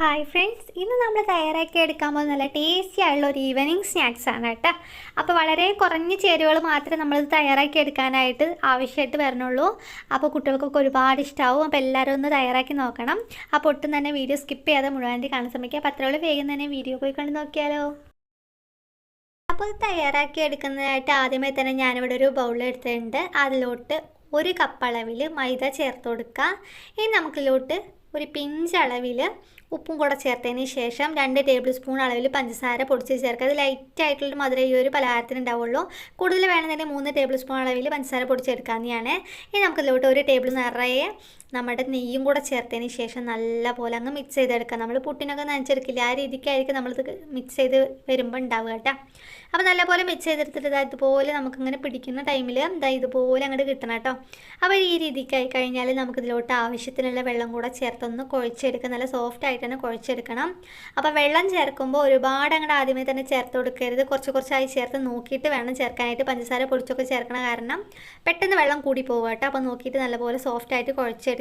Hi friends, ഇന്ന് നമ്മൾ തയ്യാറാക്കി എടുക്കാൻ പോകുന്ന നല്ല ടേസ്റ്റി ആയുള്ള ഒരു ഈവനിങ് സ്നാക്സ് ആണ് കേട്ടോ. അപ്പോൾ വളരെ കുറഞ്ഞ ചേരുവകൾ മാത്രമേ നമ്മളിത് തയ്യാറാക്കി എടുക്കാനായിട്ട് ആവശ്യമായിട്ട് വരണുള്ളൂ. അപ്പോൾ കുട്ടികൾക്കൊക്കെ ഒരുപാട് ഇഷ്ടമാവും. അപ്പോൾ എല്ലാവരും ഒന്ന് തയ്യാറാക്കി നോക്കണം. അപ്പോൾ ഒട്ടും തന്നെ വീഡിയോ സ്കിപ്പ് ചെയ്യാതെ മുഴുവൻ കാണാൻ ശ്രമിക്കുക. അപ്പോൾ അത്രയോളം വേഗം തന്നെ വീഡിയോ പോയി കണ്ട് നോക്കിയാലോ. അപ്പോൾ ഇത് തയ്യാറാക്കി എടുക്കുന്നതായിട്ട് ആദ്യമേ തന്നെ ഞാനിവിടെ ഒരു ബൗൾ എടുത്തിട്ടുണ്ട്. അതിലോട്ട് 1 കപ്പ് അളവിൽ മൈദ ചേർത്ത് കൊടുക്കുക. ഇനി നമുക്കിലോട്ട് ഒരു പിഞ്ച് അളവിൽ ഉപ്പും കൂടെ ചേർത്തതിന് ശേഷം 2 ടേബിൾ സ്പൂൺ അളവിൽ പഞ്ചസാര പൊടിച്ച് ചേർക്കുക. അത് ലൈറ്റായിട്ടുള്ള മധുരം ഈ ഒരു പലഹാരത്തിന് ഉണ്ടാവുള്ളൂ. കൂടുതൽ വേണമെന്നുണ്ടെങ്കിൽ 3 ടേബിൾ സ്പൂൺ അളവിൽ പഞ്ചസാര പൊടിച്ചെടുക്കാവുന്നതാണ്. ഇനി നമുക്കിതിലോട്ട് 1 ടേബിൾ നിറയെ നമ്മുടെ നെയ്യും കൂടെ ചേർത്തതിന് ശേഷം നല്ലപോലെ അങ്ങ് മിക്സ് ചെയ്തെടുക്കാം. നമ്മൾ പുട്ടിനൊക്കെ നനച്ചെടുക്കില്ല, ആ രീതിക്കായിരിക്കും നമ്മളിത് മിക്സ് ചെയ്ത് വരുമ്പോൾ ഉണ്ടാവുക കേട്ടോ. അപ്പോൾ നല്ലപോലെ മിക്സ് ചെയ്തെടുത്തിട്ട് ഇതുപോലെ നമുക്കിങ്ങനെ പിടിക്കുന്ന ടൈമിൽ ഇതുപോലെ അങ്ങോട്ട് കിട്ടണം കേട്ടോ. അപ്പോൾ ഈ രീതിക്കായി കഴിഞ്ഞാൽ നമുക്കിതിലോട്ട് ആവശ്യത്തിനുള്ള വെള്ളം കൂടെ ചേർത്തൊന്ന് കുഴച്ചെടുക്കുക. നല്ല സോഫ്റ്റ് ആയിട്ട് തന്നെ കുഴച്ചെടുക്കണം. അപ്പോൾ വെള്ളം ചേർക്കുമ്പോൾ ഒരുപാട് അങ്ങോട്ട് ആദ്യമേ തന്നെ ചേർത്ത് കൊടുക്കരുത്. കുറച്ചായി ചേർത്ത് നോക്കിയിട്ട് വേണം ചേർക്കാനായിട്ട്. പഞ്ചസാര പൊടിച്ചൊക്കെ ചേർക്കണ കാരണം പെട്ടെന്ന് വെള്ളം കൂടി പോകുക കേട്ടോ. അപ്പോൾ നോക്കിയിട്ട് നല്ലപോലെ സോഫ്റ്റ് ആയിട്ട് കുഴച്ചെടുക്കുക.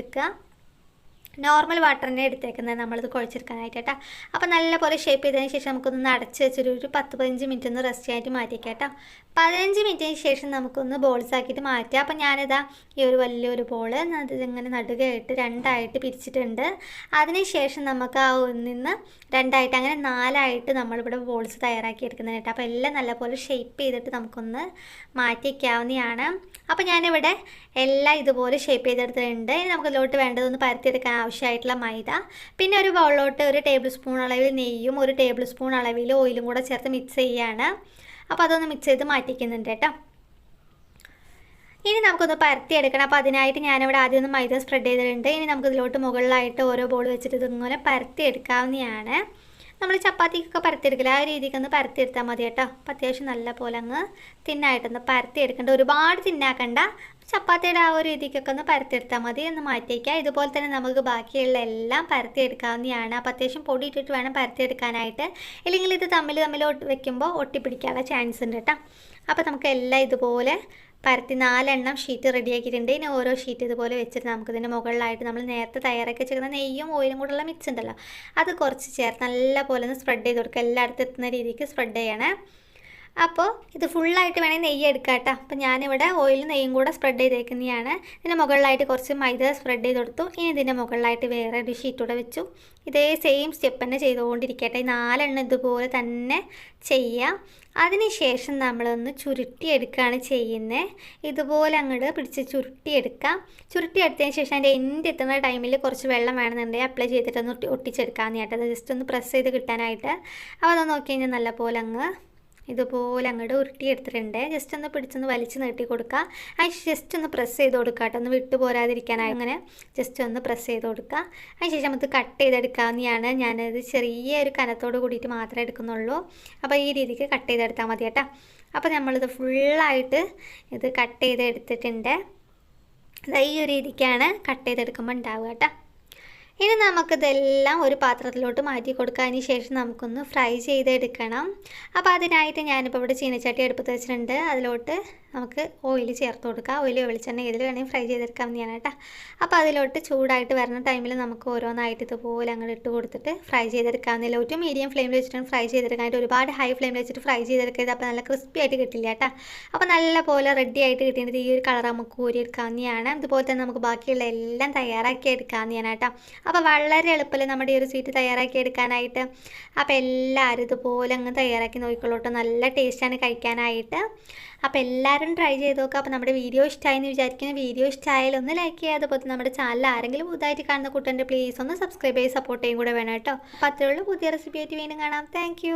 നോർമൽ വാട്ടർ തന്നെ എടുത്തേക്കുന്നത് നമ്മളിത് കുഴച്ചെടുക്കാനായിട്ട് കേട്ടോ. അപ്പോൾ നല്ലപോലെ ഷേപ്പ് ചെയ്തതിന് ശേഷം നമുക്കൊന്ന് അടച്ച് വെച്ചൊരു 10-15 മിനിറ്റ് ഒന്ന് റെസ്റ്റ് ആയിട്ട് മാറ്റിയേക്കാം കേട്ടോ. 15 മിനിറ്റിന് ശേഷം നമുക്കൊന്ന് ബോൾസ് ആക്കിയിട്ട് മാറ്റാം. അപ്പോൾ ഞാനിതാ ഈ ഒരു വലിയൊരു ബോൾ അതിങ്ങനെ നടുകയായിട്ട് 2ആയിട്ട് പിരിച്ചിട്ടുണ്ട്. അതിനുശേഷം നമുക്ക് ആ 1 2 അങ്ങനെ 4 നമ്മളിവിടെ ബോൾസ് തയ്യാറാക്കി എടുക്കുന്നത് കേട്ടോ. അപ്പോൾ എല്ലാം നല്ലപോലെ ഷേപ്പ് ചെയ്തിട്ട് നമുക്കൊന്ന് മാറ്റിയേക്കാവുന്നതാണ്. അപ്പോൾ ഞാനിവിടെ എല്ലാം ഇതുപോലെ ഷേപ്പ് ചെയ്തെടുത്തിട്ടുണ്ട്. ഇനി നമുക്കിതിലോട്ട് വേണ്ടതൊന്ന് പരത്തിയെടുക്കാൻ ആവശ്യമായിട്ടുള്ള മൈദ, പിന്നെ ഒരു ബൗളിലോട്ട് 1 ടേബിൾ സ്പൂൺ അളവിൽ നെയ്യും 1 ടേബിൾ സ്പൂൺ അളവിൽ ഓയിലും കൂടെ ചേർത്ത് മിക്സ് ചെയ്യുകയാണ്. അപ്പോൾ അതൊന്ന് മിക്സ് ചെയ്ത് മാറ്റിക്കുന്നുണ്ട് കേട്ടോ. ഇനി നമുക്കൊന്ന് പരത്തിയെടുക്കണം. അപ്പോൾ അതിനായിട്ട് ഞാനിവിടെ ആദ്യം ഒന്ന് മൈദ സ്പ്രെഡ് ചെയ്തിട്ടുണ്ട്. ഇനി നമുക്കിതിലോട്ട് മുകളിലായിട്ട് ഓരോ ബോൾ വെച്ചിട്ട് ഇതിങ്ങനെ പരത്തിയെടുക്കാവുന്നതാണ്. നമ്മൾ ചപ്പാത്തിക്കൊക്കെ പരത്തിയെടുക്കില്ല, ആ രീതിക്കൊന്ന് പരത്തിയെടുത്താൽ മതി കേട്ടോ. അപ്പോൾ അത്യാവശ്യം നല്ല പോലെ അങ്ങ് തിന്നായിട്ടൊന്ന് പരത്തിയെടുക്കേണ്ട, ഒരുപാട് തിന്നാക്കണ്ട. ചപ്പാത്തിയുടെ ആ ഒരു രീതിക്കൊക്കെ ഒന്ന് പരത്തിയെടുത്താൽ മതി. എന്ന് മാറ്റിയേക്കുക. ഇതുപോലെ തന്നെ നമുക്ക് ബാക്കിയുള്ള എല്ലാം പരത്തിയെടുക്കാവുന്നതാണ്. അപ്പോൾ അത്യാവശ്യം പൊടി ഇട്ടിട്ട് വേണം പരത്തിയെടുക്കാനായിട്ട്, ഇല്ലെങ്കിൽ ഇത് തമ്മിൽ വെക്കുമ്പോൾ ഒട്ടിപ്പിടിക്കാനുള്ള ചാൻസ് ഉണ്ട് കേട്ടോ. അപ്പോൾ നമുക്ക് എല്ലാം ഇതുപോലെ പരത്തി 4 ഷീറ്റ് റെഡിയാക്കിയിട്ടുണ്ട്. ഇനി ഓരോ ഷീറ്റ് ഇതുപോലെ വെച്ചിട്ട് നമുക്കിതിൻ്റെ മുകളിലായിട്ട് നമ്മൾ നേരത്തെ തയ്യാറാക്കി വെച്ചിരിക്കുന്ന നെയ്യും ഓയിലും കൂടെയുള്ള മിക്സ് ഉണ്ടല്ലോ, അത് കുറച്ച് ചേർത്ത് നല്ല പോലെ ഒന്ന് സ്പ്രെഡ് ചെയ്ത് കൊടുക്കുക. എല്ലായിടത്തും എത്തുന്ന രീതിക്ക് സ്പ്രെഡ് ചെയ്യണേ. അപ്പോൾ ഇത് ഫുള്ളായിട്ട് വേണമെങ്കിൽ നെയ്യ് എടുക്കാം കേട്ടോ. അപ്പോൾ ഞാനിവിടെ ഓയിലും നെയ്യും കൂടെ സ്പ്രെഡ് ചെയ്തേക്കുന്നതാണ്. ഇതിൻ്റെ മുകളിലായിട്ട് കുറച്ച് മൈദ സ്പ്രെഡ് ചെയ്ത് കൊടുത്തു. ഇനി ഇതിൻ്റെ മുകളിലായിട്ട് വേറെ ഒരു ഷീറ്റ് കൂടെ വെച്ചു. ഇതേ സെയിം സ്റ്റെപ്പ് തന്നെ ചെയ്തുകൊണ്ടിരിക്കട്ടെ. ഈ 4 ഇതുപോലെ തന്നെ ചെയ്യാം. അതിനുശേഷം നമ്മളൊന്ന് ചുരുട്ടിയെടുക്കുകയാണ് ചെയ്യുന്നത്. ഇതുപോലെ അങ്ങോട്ട് പിടിച്ച് ചുരുട്ടിയെടുക്കാം. ചുരുട്ടിയെടുത്തതിന് ശേഷം അതിൻ്റെ എൻഡ് എത്തുന്ന ടൈമിൽ കുറച്ച് വെള്ളം വേണമെന്നുണ്ടെങ്കിൽ അപ്ലൈ ചെയ്തിട്ടൊന്ന് ഒട്ടിച്ചെടുക്കാമെന്ന് കേട്ടോ. അത് ജസ്റ്റ് ഒന്ന് പ്രസ് ചെയ്ത് കിട്ടാനായിട്ട്. അപ്പോൾ അതൊന്ന് നോക്കി കഴിഞ്ഞാൽ നല്ലപോലെ അങ്ങ് ഇതുപോലെ അങ്ങോട്ട് ഉരുട്ടിയെടുത്തിട്ടുണ്ട്. ജസ്റ്റ് ഒന്ന് പിടിച്ചൊന്ന് വലിച്ച് നീട്ടി കൊടുക്കുക. അതിന് ജസ്റ്റ് ഒന്ന് പ്രസ് ചെയ്ത് കൊടുക്കുക കേട്ടോ, ഒന്ന് വിട്ടു പോരാതിരിക്കാനായി. അങ്ങനെ ജസ്റ്റ് ഒന്ന് പ്രസ് ചെയ്ത് കൊടുക്കുക. അതിന് ശേഷം നമുക്ക് കട്ട് ചെയ്തെടുക്കാവുന്നതാണ്. ഞാനത് ചെറിയൊരു കനത്തോട് കൂടിയിട്ട് മാത്രമേ എടുക്കുന്നുള്ളൂ. അപ്പോൾ ഈ രീതിക്ക് കട്ട് ചെയ്തെടുത്താൽ മതി കേട്ടോ. അപ്പോൾ നമ്മളിത് ഫുള്ളായിട്ട് ഇത് കട്ട് ചെയ്തെടുത്തിട്ടുണ്ട്. ഈ ഒരു രീതിക്കാണ് കട്ട് ചെയ്തെടുക്കുമ്പോൾ ഉണ്ടാവുക കേട്ടോ. ഇനി നമുക്കിതെല്ലാം ഒരു പാത്രത്തിലോട്ട് മാറ്റി കൊടുക്കുക. അതിന് ശേഷം നമുക്കൊന്ന് ഫ്രൈ ചെയ്തെടുക്കണം. അപ്പോൾ അതിനായിട്ട് ഞാനിപ്പോൾ ഇവിടെ ചീനച്ചട്ടി അടുപ്പത്ത് വെച്ചിട്ടുണ്ട്. അതിലോട്ട് നമുക്ക് ഓയിൽ ചേർത്ത് കൊടുക്കുക. ഓയിൽ വെളിച്ചെണ്ണ ഇതിൽ വേണമെങ്കിൽ ഫ്രൈ ചെയ്തെടുക്കാവുന്നതാണ് കേട്ടോ. അപ്പോൾ അതിലോട്ട് ചൂടായിട്ട് വരുന്ന ടൈമിൽ നമുക്ക് ഓരോന്നായിട്ട് ഇതുപോലെ അങ്ങോട്ട് ഇട്ട് കൊടുത്തിട്ട് ഫ്രൈ ചെയ്തെടുക്കാവുന്നില്ല. ഒരു മീഡിയം ഫ്ലെയിമിൽ വെച്ചിട്ട് ഫ്രൈ ചെയ്തെടുക്കാനായിട്ട്, ഒരുപാട് ഹൈ ഫ്ലെയിമിൽ വെച്ചിട്ട് ഫ്രൈ ചെയ്തെടുക്കരുത്. അപ്പോൾ നല്ല ക്രിസ്പി ആയിട്ട് കിട്ടില്ല കേട്ടോ. അപ്പോൾ നല്ല പോലെ റെഡി ആയിട്ട് കിട്ടിയിട്ട് ഈ ഒരു കളർ നമുക്ക് ഊരിയെടുക്കാവുന്നതാണ്. ഇതുപോലെ തന്നെ നമുക്ക് ബാക്കിയുള്ള എല്ലാം തയ്യാറാക്കി എടുക്കാവുന്നതാണ് കേട്ടോ. അപ്പോൾ വളരെ എളുപ്പമല്ലേ നമ്മുടെ ഈ ഒരു സ്വീറ്റ് തയ്യാറാക്കി എടുക്കാനായിട്ട്. അപ്പോൾ എല്ലാവരും ഇതുപോലെ അങ്ങ് തയ്യാറാക്കി നോക്കിക്കൊള്ളൂട്ടോ. നല്ല ടേസ്റ്റാണ് കഴിക്കാനായിട്ട്. അപ്പോൾ എല്ലാവരും ട്രൈ ചെയ്ത് നോക്കുക. അപ്പോൾ നമ്മുടെ വീഡിയോ ഇഷ്ടമായെന്ന് വിചാരിക്കുന്നു. വീഡിയോ ഇഷ്ടമായാലും ഒന്ന് ലൈക്ക് ചെയ്യുക. അതുപോലെ നമ്മുടെ ചാനൽ ആരെങ്കിലും പുതുതായിട്ട് കാണുന്ന കൂട്ടുകാരുടെ പ്ലീസ് ഒന്ന് സബ്സ്ക്രൈബ് ചെയ്ത് സപ്പോർട്ട് ചെയ്യും കൂടെ വേണം കേട്ടോ. അപ്പോൾ അത്രയുള്ളൂ. പുതിയ റെസിപ്പി ആയിട്ട് വീണ്ടും കാണാം. താങ്ക്